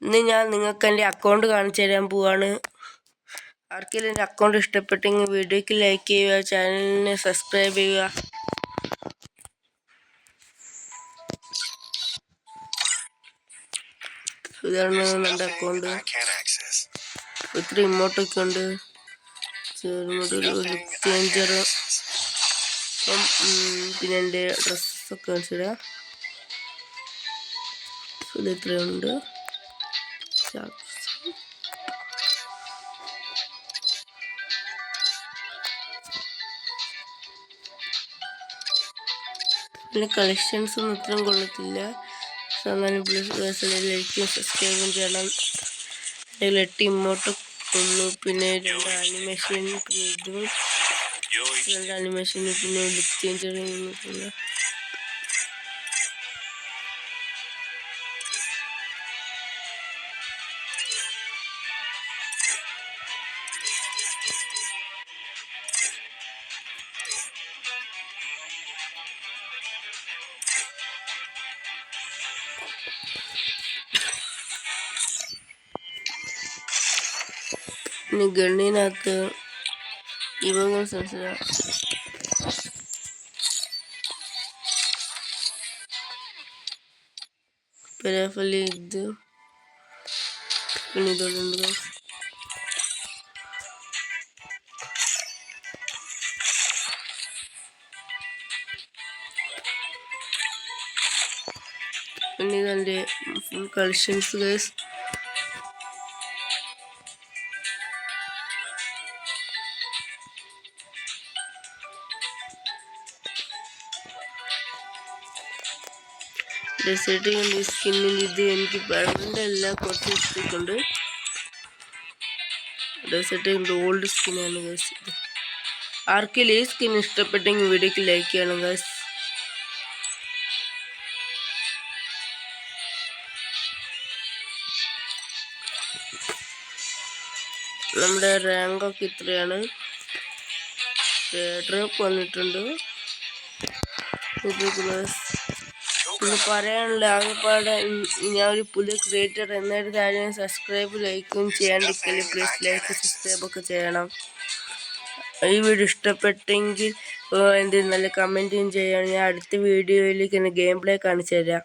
ഇന്ന് ഞാൻ നിങ്ങൾക്ക് എൻ്റെ അക്കൗണ്ട് കാണിച്ചു തരാൻ പോവാണ്. ആർക്കെങ്കിലും എൻ്റെ അക്കൗണ്ട് ഇഷ്ടപ്പെട്ടെങ്കിൽ വീഡിയോയ്ക്ക് ലൈക്ക് ചെയ്യുക, ചാനലിനെ സബ്സ്ക്രൈബ് ചെയ്യുക. ഇതാണ് എൻ്റെ അക്കൗണ്ട്. ഇത്ര ഇമോട്ടൊക്കെ ഉണ്ട്. ചേഞ്ചർ പിന്നെ എൻ്റെ ഡ്രസ്സൊക്കെ കാണിച്ചിടാം. ഇത് ഇത്രയുണ്ട്. പിന്നെ കളക്ഷൻസ് ഒന്നും ഇത്രയും കൊള്ളത്തില്ല. സാമാന്യം ലൈക്കും സബ്സ്ക്രൈബും ചെയ്യണം. 8 ഇമോട്ട് ഉള്ളൂ. പിന്നെ 2 ആനിമേഷൻ, പിന്നെ ഇതും 2 ആനിമേഷൻ, പിന്നെ ലിപ് ചേഞ്ചർ ചെയ്യുന്നില്ല. ഇനി ഗണ്ണിനകത്ത് ഇവകൾ പെരാഫലി ഇത് പിന്നെ ഇതുണ്ട്. പിന്നെ ഇതെൻ്റെ ഫുൾ കളക്ഷൻസ് ഗൈസ്. ഡെസേർട്ടിൻ്റെ സ്കിന്നിൻ്റെ ഇത് എനിക്ക് പെർമനൻ്റ് അല്ല, കുറച്ച് മിസ്റ്റേക്കുണ്ട്. ഡെസേർട്ടിൻ്റെ ഓൾഡ് സ്കിന്നാണ് ഗൈസ്. ആർക്കെങ്കിലും ഈ സ്കിൻ ഇഷ്ടപ്പെട്ടെങ്കിൽ വീഡിയോക്ക് ലൈക്ക് ചെയ്യണം ഗൈസ്. നമ്മുടെ റാങ്കൊക്കെ ഇത്രയാണ്. ഡ്രോപ്പ് വന്നിട്ടുണ്ട്. പിന്നെ പറയാനുള്ള ആകെപ്പാടെ ഞാൻ ഒരു പുതിയ ക്രിയേറ്റർ എന്നൊരു കാര്യം സബ്സ്ക്രൈബ് ലൈക്കും ചെയ്യാണ്ടിരിക്കല്. പ്ലീസ് ലൈക്ക് സബ്സ്ക്രൈബ് ഒക്കെ ചെയ്യണം. ഈ വീഡിയോ ഇഷ്ടപ്പെട്ടെങ്കിൽ എന്ത് നല്ല കമൻറ്റും ചെയ്യണം. ഞാൻ അടുത്ത വീഡിയോയിലേക്ക് ഗെയിം പ്ലേ കാണിച്ചു തരാം.